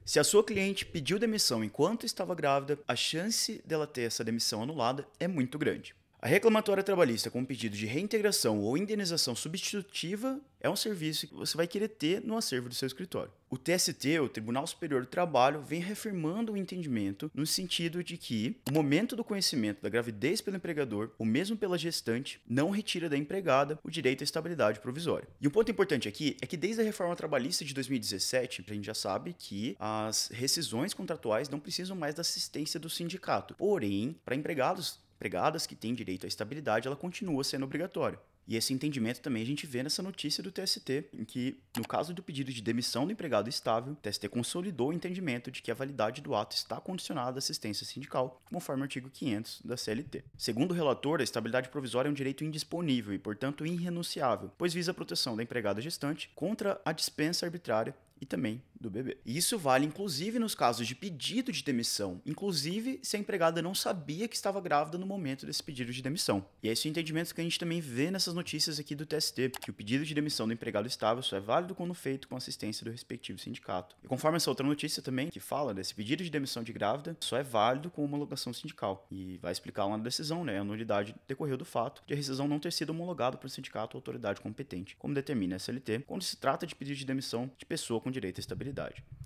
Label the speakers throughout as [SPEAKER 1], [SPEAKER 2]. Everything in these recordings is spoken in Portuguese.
[SPEAKER 1] Se a sua cliente pediu demissão enquanto estava grávida, a chance dela ter essa demissão anulada é muito grande. A reclamatória trabalhista com pedido de reintegração ou indenização substitutiva é um serviço que você vai querer ter no acervo do seu escritório. O TST, o Tribunal Superior do Trabalho, vem reafirmando o entendimento no sentido de que o momento do conhecimento da gravidez pelo empregador, ou mesmo pela gestante, não retira da empregada o direito à estabilidade provisória. E um ponto importante aqui é que desde a reforma trabalhista de 2017, a gente já sabe que as rescisões contratuais não precisam mais da assistência do sindicato. Porém, para empregadas que têm direito à estabilidade, ela continua sendo obrigatória. E esse entendimento também a gente vê nessa notícia do TST, em que, no caso do pedido de demissão do empregado estável, o TST consolidou o entendimento de que a validade do ato está condicionada à assistência sindical, conforme o artigo 500 da CLT. Segundo o relator, a estabilidade provisória é um direito indisponível e, portanto, irrenunciável, pois visa a proteção da empregada gestante contra a dispensa arbitrária e também do bebê. E isso vale inclusive nos casos de pedido de demissão, inclusive se a empregada não sabia que estava grávida no momento desse pedido de demissão. E é esse o entendimento que a gente também vê nessas notícias aqui do TST, que o pedido de demissão do empregado estável só é válido quando feito com assistência do respectivo sindicato. E conforme essa outra notícia também, que fala desse pedido de demissão de grávida, só é válido com homologação sindical. E vai explicar lá na decisão, né, a nulidade decorreu do fato de a rescisão não ter sido homologada por sindicato ou autoridade competente, como determina a CLT, quando se trata de pedido de demissão de pessoa com direito à estabilidade.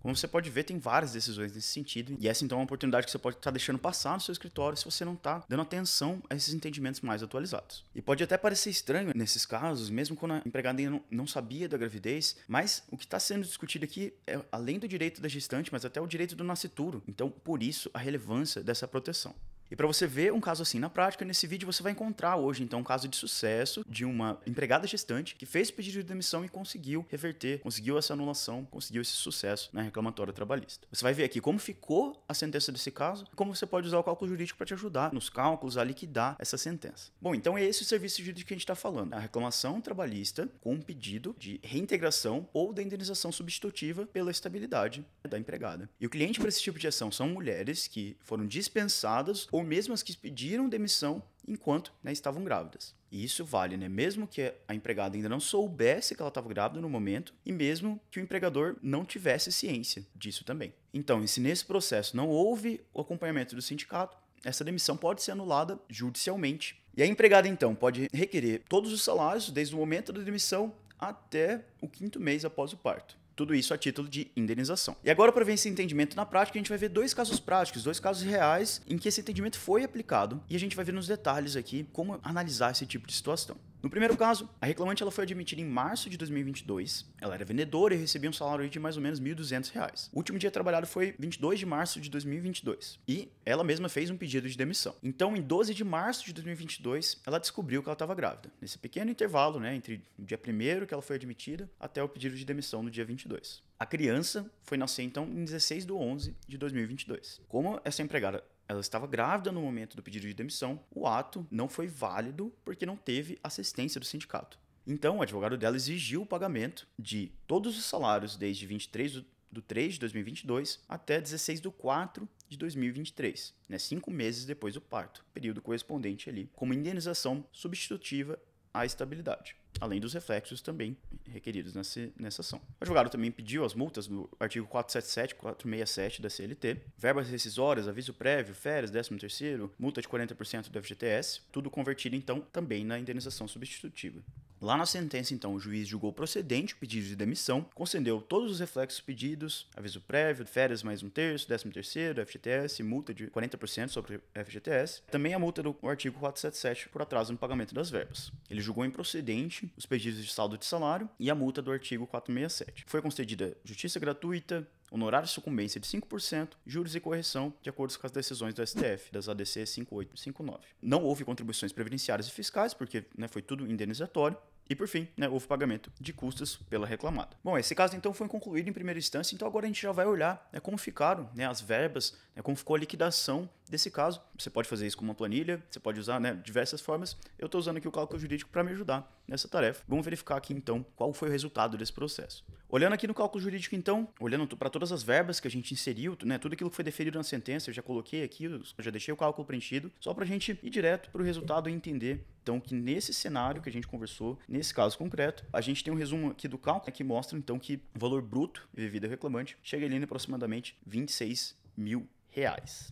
[SPEAKER 1] Como você pode ver, tem várias decisões nesse sentido, e essa então é uma oportunidade que você pode estar deixando passar no seu escritório se você não está dando atenção a esses entendimentos mais atualizados. E pode até parecer estranho nesses casos, mesmo quando a empregada ainda não sabia da gravidez, mas o que está sendo discutido aqui é além do direito da gestante, mas até o direito do nascituro. Então, por isso, a relevância dessa proteção. E para você ver um caso assim na prática, nesse vídeo você vai encontrar hoje, então, um caso de sucesso de uma empregada gestante que fez o pedido de demissão e conseguiu reverter, conseguiu essa anulação, conseguiu esse sucesso na reclamatória trabalhista. Você vai ver aqui como ficou a sentença desse caso e como você pode usar o cálculo jurídico para te ajudar nos cálculos a liquidar essa sentença. Bom, então é esse o serviço jurídico que a gente está falando. A reclamação trabalhista com um pedido de reintegração ou da indenização substitutiva pela estabilidade da empregada. E o cliente para esse tipo de ação são mulheres que foram dispensadas ou mesmo as que pediram demissão enquanto estavam grávidas. E isso vale, mesmo que a empregada ainda não soubesse que ela estava grávida no momento e mesmo que o empregador não tivesse ciência disso também. Então, se nesse processo não houve o acompanhamento do sindicato, essa demissão pode ser anulada judicialmente. E a empregada, então, pode requerer todos os salários desde o momento da demissão até o 5º mês após o parto. Tudo isso a título de indenização. E agora, para ver esse entendimento na prática, a gente vai ver dois casos práticos, dois casos reais em que esse entendimento foi aplicado e a gente vai ver nos detalhes aqui como analisar esse tipo de situação. No primeiro caso, a reclamante ela foi admitida em março de 2022. Ela era vendedora e recebia um salário de mais ou menos R$ 1.200. O último dia trabalhado foi 22 de março de 2022. E ela mesma fez um pedido de demissão. Então, em 12 de março de 2022, ela descobriu que ela estava grávida. Nesse pequeno intervalo, entre o dia 1º que ela foi admitida até o pedido de demissão no dia 22. A criança foi nascer, então, em 16 de 11 de 2022. Como essa empregada ela estava grávida no momento do pedido de demissão, o ato não foi válido porque não teve assistência do sindicato. Então, o advogado dela exigiu o pagamento de todos os salários desde 23 de 3 de 2022 até 16 de 4 de 2023, 5 meses depois do parto, período correspondente ali, como indenização substitutiva à estabilidade, além dos reflexos também requeridos nessa ação. O advogado também pediu as multas no artigo 477 e 467 da CLT, verbas rescisórias, aviso prévio, férias, 13º, multa de 40% do FGTS, tudo convertido então também na indenização substitutiva. Lá na sentença, então, o juiz julgou procedente o pedido de demissão, concedeu todos os reflexos pedidos, aviso prévio, férias mais 1/3, 13º, FGTS, multa de 40% sobre o FGTS, também a multa do artigo 477 por atraso no pagamento das verbas. Ele julgou improcedente os pedidos de saldo de salário e a multa do artigo 467. Foi concedida justiça gratuita, honorário de sucumbência de 5%, juros e correção, de acordo com as decisões do STF, das ADC 58 e 59. Não houve contribuições previdenciárias e fiscais, porque foi tudo indenizatório. E, por fim, houve pagamento de custos pela reclamada. Bom, esse caso, então, foi concluído em primeira instância, então agora a gente já vai olhar como ficaram as verbas, como ficou a liquidação desse caso. Você pode fazer isso com uma planilha, você pode usar, né, diversas formas. Eu estou usando aqui o cálculo jurídico para me ajudar nessa tarefa. Vamos verificar aqui então qual foi o resultado desse processo. Olhando aqui no cálculo jurídico então, olhando para todas as verbas que a gente inseriu, né, tudo aquilo que foi deferido na sentença, eu já coloquei aqui, eu já deixei o cálculo preenchido, só para a gente ir direto para o resultado e entender então que nesse cenário que a gente conversou, nesse caso concreto, a gente tem um resumo aqui do cálculo que mostra então que o valor bruto devido ao reclamante chega ali em aproximadamente R$26.000.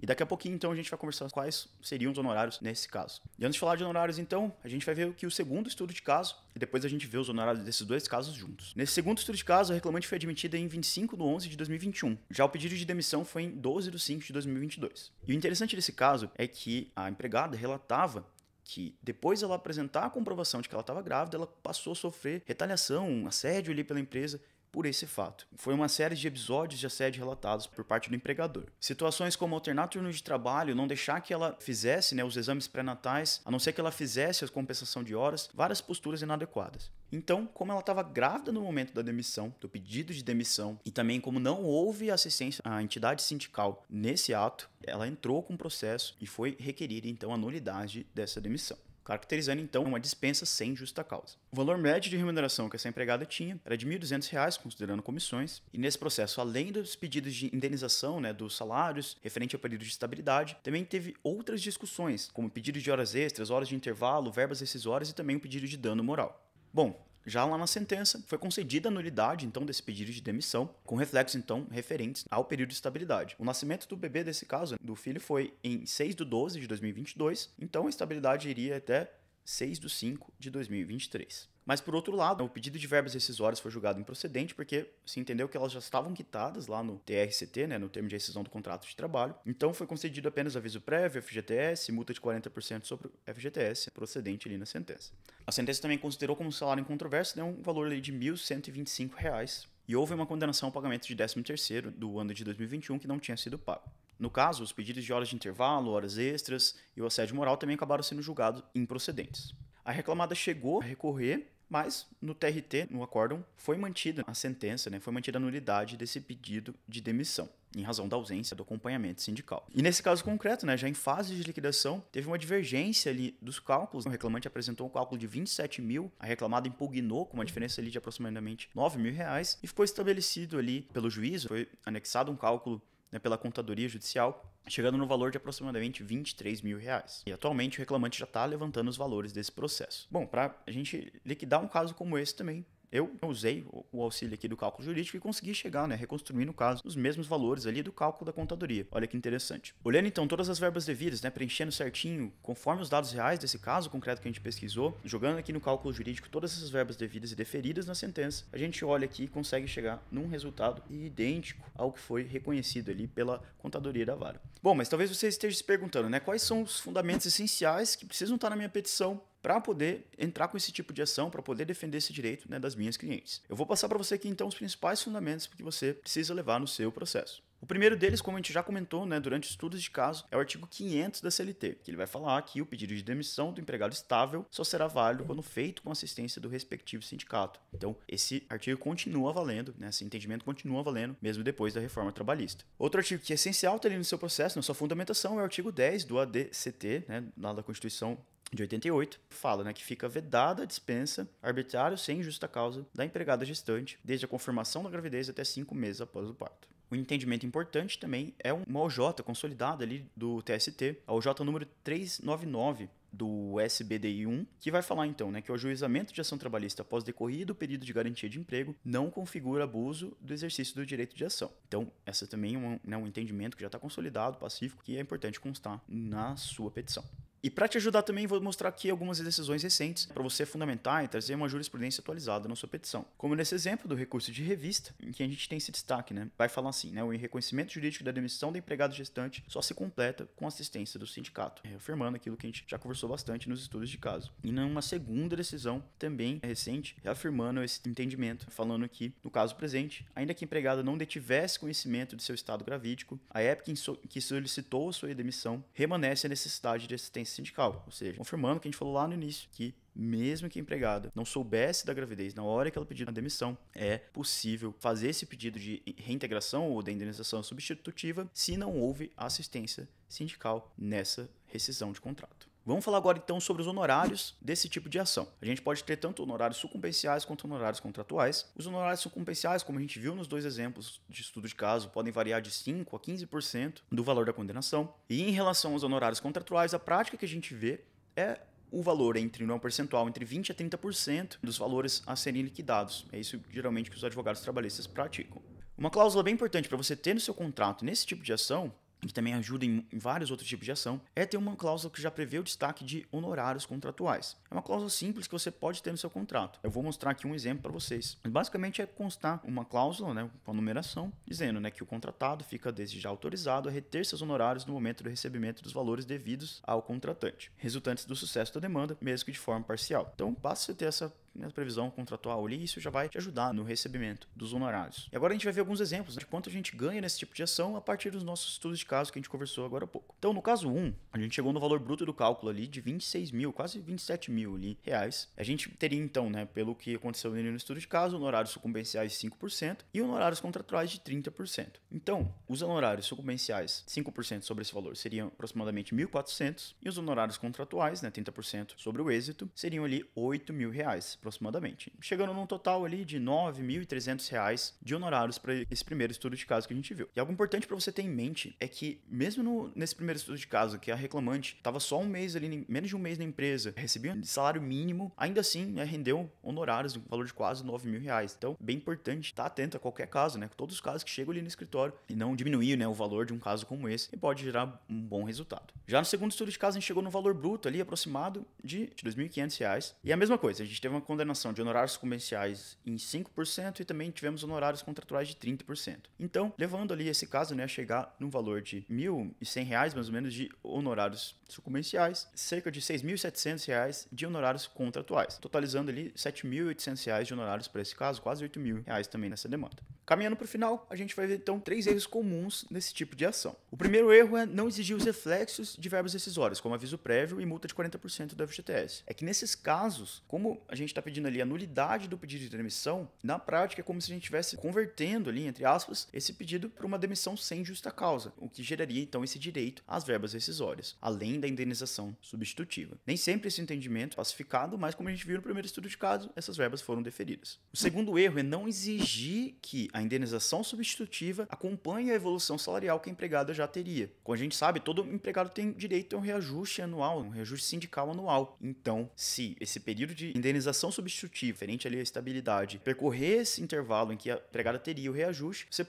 [SPEAKER 1] E daqui a pouquinho, então, a gente vai conversar quais seriam os honorários nesse caso. E antes de falar de honorários, então, a gente vai ver o segundo estudo de caso e depois a gente vê os honorários desses dois casos juntos. Nesse segundo estudo de caso, a reclamante foi admitida em 25/11/2021. Já o pedido de demissão foi em 12/5/2022. E o interessante desse caso é que a empregada relatava que depois ela apresentar a comprovação de que ela estava grávida, ela passou a sofrer retaliação, assédio ali pela empresa por esse fato. Foi uma série de episódios de assédio relatados por parte do empregador. Situações como alternar turno de trabalho, não deixar que ela fizesse, né, os exames pré-natais, a não ser que ela fizesse a compensação de horas, várias posturas inadequadas. Então, como ela estava grávida no momento da demissão, do pedido de demissão, e também como não houve assistência à entidade sindical nesse ato, ela entrou com o processo e foi requerida então a nulidade dessa demissão, caracterizando então uma dispensa sem justa causa. O valor médio de remuneração que essa empregada tinha era de R$ 1.200, considerando comissões, e nesse processo, além dos pedidos de indenização, né, dos salários, referente ao período de estabilidade, também teve outras discussões, como pedido de horas extras, horas de intervalo, verbas rescisórias e também o pedido de dano moral. Bom, já lá na sentença, foi concedida a nulidade, então, desse pedido de demissão, com reflexos, então, referentes ao período de estabilidade. O nascimento do bebê, desse caso, do filho, foi em 6/12/2022, então a estabilidade iria até 6/5/2023. Mas, por outro lado, o pedido de verbas rescisórias foi julgado improcedente porque se entendeu que elas já estavam quitadas lá no TRCT, né, no termo de rescisão do contrato de trabalho. Então, foi concedido apenas aviso prévio, FGTS, multa de 40% sobre o FGTS, procedente ali na sentença. A sentença também considerou como salário em controvérsia, né, um valor ali de R$ 1.125, e houve uma condenação ao pagamento de 13º do ano de 2021 que não tinha sido pago. No caso, os pedidos de horas de intervalo, horas extras e o assédio moral também acabaram sendo julgados improcedentes. A reclamada chegou a recorrer, mas no TRT, no acórdão, foi mantida a sentença, né, foi mantida a nulidade desse pedido de demissão, em razão da ausência do acompanhamento sindical. E nesse caso concreto, né, já em fase de liquidação, teve uma divergência ali dos cálculos. O reclamante apresentou um cálculo de 27.000, a reclamada impugnou com uma diferença ali de aproximadamente R$9.000 e ficou estabelecido ali pelo juízo, foi anexado um cálculo, né, pela contadoria judicial, chegando no valor de aproximadamente R$23.000. E atualmente o reclamante já está levantando os valores desse processo. Bom, para a gente liquidar um caso como esse também, eu usei o auxílio aqui do cálculo jurídico e consegui chegar, né, reconstruindo o caso, os mesmos valores ali do cálculo da contadoria. Olha que interessante. Olhando então todas as verbas devidas, né, preenchendo certinho, conforme os dados reais desse caso concreto que a gente pesquisou, jogando aqui no cálculo jurídico todas essas verbas devidas e deferidas na sentença, a gente olha aqui e consegue chegar num resultado idêntico ao que foi reconhecido ali pela contadoria da vara. Bom, mas talvez você esteja se perguntando, né, quais são os fundamentos essenciais que precisam estar na minha petição para poder entrar com esse tipo de ação, para poder defender esse direito, né, das minhas clientes. Eu vou passar para você aqui então os principais fundamentos que você precisa levar no seu processo. O primeiro deles, como a gente já comentou, né, durante estudos de caso, é o artigo 500 da CLT, que ele vai falar que o pedido de demissão do empregado estável só será válido quando feito com assistência do respectivo sindicato. Então, esse artigo continua valendo, né, esse entendimento continua valendo, mesmo depois da reforma trabalhista. Outro artigo que é essencial ter ali no seu processo, na sua fundamentação, é o artigo 10 do ADCT, né, lá da Constituição de 88, fala, né, que fica vedada a dispensa arbitrária sem justa causa da empregada gestante, desde a confirmação da gravidez até 5 meses após o parto. Um entendimento importante também é uma OJ consolidada ali do TST, a OJ número 399 do SBDI 1, que vai falar então, né, que o ajuizamento de ação trabalhista após decorrido o período de garantia de emprego não configura abuso do exercício do direito de ação. Então, essa também é um entendimento que já está consolidado, pacífico, que é importante constar na sua petição. E para te ajudar também, vou mostrar aqui algumas decisões recentes para você fundamentar e trazer uma jurisprudência atualizada na sua petição. Como nesse exemplo do recurso de revista, em que a gente tem esse destaque, né? Vai falar assim, né? O reconhecimento jurídico da demissão da empregada gestante só se completa com assistência do sindicato, reafirmando aquilo que a gente já conversou bastante nos estudos de caso. E numa segunda decisão, também recente, reafirmando esse entendimento, falando que, no caso presente, ainda que a empregada não detivesse conhecimento de seu estado gravídico, a época em que solicitou a sua demissão, permanece a necessidade de assistência assistência sindical, ou seja, confirmando o que a gente falou lá no início, que mesmo que a empregada não soubesse da gravidez na hora que ela pediu a demissão, é possível fazer esse pedido de reintegração ou da indenização substitutiva se não houve assistência sindical nessa rescisão de contrato. Vamos falar agora então sobre os honorários desse tipo de ação. A gente pode ter tanto honorários sucumbenciais quanto honorários contratuais. Os honorários sucumbenciais, como a gente viu nos dois exemplos de estudo de caso, podem variar de 5% a 15% do valor da condenação. E em relação aos honorários contratuais, a prática que a gente vê é o valor um percentual entre 20% a 30% dos valores a serem liquidados. É isso geralmente que os advogados trabalhistas praticam. Uma cláusula bem importante para você ter no seu contrato nesse tipo de ação, que também ajuda em vários outros tipos de ação, é ter uma cláusula que já prevê o destaque de honorários contratuais. É uma cláusula simples que você pode ter no seu contrato. Eu vou mostrar aqui um exemplo para vocês. Basicamente é constar uma cláusula, com a numeração, dizendo que o contratado fica desde já autorizado a reter seus honorários no momento do recebimento dos valores devidos ao contratante, resultantes do sucesso da demanda, mesmo que de forma parcial. Então, basta você ter essa previsão contratual ali, isso já vai te ajudar no recebimento dos honorários. E agora a gente vai ver alguns exemplos de quanto a gente ganha nesse tipo de ação a partir dos nossos estudos de caso que a gente conversou agora há pouco. Então, no caso 1, a gente chegou no valor bruto do cálculo ali de 26 mil, quase 27 mil ali, reais. A gente teria então, pelo que aconteceu no estudo de caso, honorários sucumbenciais 5% e honorários contratuais de 30%. Então, os honorários sucumbenciais 5% sobre esse valor seriam aproximadamente 1.400 e os honorários contratuais, 30% sobre o êxito, seriam ali 8 mil reais aproximadamente, chegando num total ali de R$ 9.300 de honorários para esse primeiro estudo de caso que a gente viu. E algo importante para você ter em mente é que mesmo nesse primeiro estudo de caso, que a reclamante estava só um mês ali, menos de um mês na empresa, recebia um salário mínimo, ainda assim rendeu honorários no valor de quase 9 mil reais. Então, bem importante estar atento a qualquer caso, todos os casos que chegam ali no escritório e não diminuir o valor de um caso como esse, e pode gerar um bom resultado. Já no segundo estudo de caso, a gente chegou no valor bruto ali aproximado de R$ 2.500. E a mesma coisa, a gente teve uma condenação de honorários sucumbenciais em 5% e também tivemos honorários contratuais de 30%. Então, levando ali esse caso, a chegar num valor de R$ 1.100 mais ou menos de honorários sucumbenciais, cerca de R$ 6.700 de honorários contratuais, totalizando ali R$ 7.800 de honorários para esse caso, quase R$ 8.000 também nessa demanda. Caminhando para o final, a gente vai ver então 3 erros comuns nesse tipo de ação. O primeiro erro é não exigir os reflexos de verbas rescisórias, como aviso prévio e multa de 40% do FGTS. É que nesses casos, como a gente está pedindo ali a nulidade do pedido de demissão, na prática é como se a gente estivesse convertendo ali, entre aspas, esse pedido para uma demissão sem justa causa, o que geraria então esse direito às verbas rescisórias, além da indenização substitutiva. Nem sempre esse entendimento é pacificado, mas como a gente viu no primeiro estudo de caso, essas verbas foram deferidas. O segundo erro é não exigir que a indenização substitutiva acompanhe a evolução salarial que a empregada já teria. Como a gente sabe, todo empregado tem direito a um reajuste anual, um reajuste sindical anual. Então, se esse período de indenização substitutiva, referente ali à estabilidade, percorrer esse intervalo em que a empregada teria o reajuste, você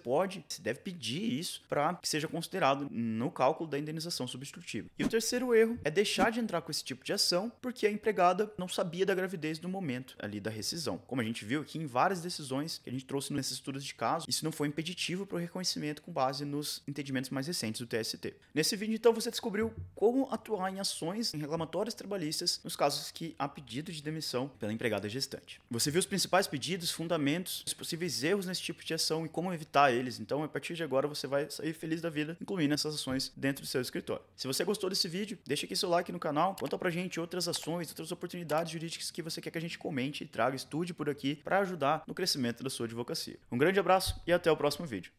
[SPEAKER 1] deve pedir isso para que seja considerado no cálculo da indenização substitutiva. E o terceiro erro é deixar de entrar com esse tipo de ação porque a empregada não sabia da gravidez no momento ali da rescisão. Como a gente viu aqui em várias decisões que a gente trouxe nesses estudos de caso, isso não foi impeditivo para o reconhecimento com base nos entendimentos mais recentes do TST. Nesse vídeo, então, você descobriu como atuar em ações em reclamatórios trabalhistas nos casos que há pedido de demissão pela empregada gestante. Você viu os principais pedidos, fundamentos, os possíveis erros nesse tipo de ação e como evitar eles. Então, a partir de agora, você vai sair feliz da vida, incluindo essas ações dentro do seu escritório. Se você gostou desse vídeo, deixa aqui seu like no canal, conta pra gente outras ações, outras oportunidades jurídicas que você quer que a gente comente e traga, estude por aqui para ajudar no crescimento da sua advocacia. Um grande abraço e até o próximo vídeo.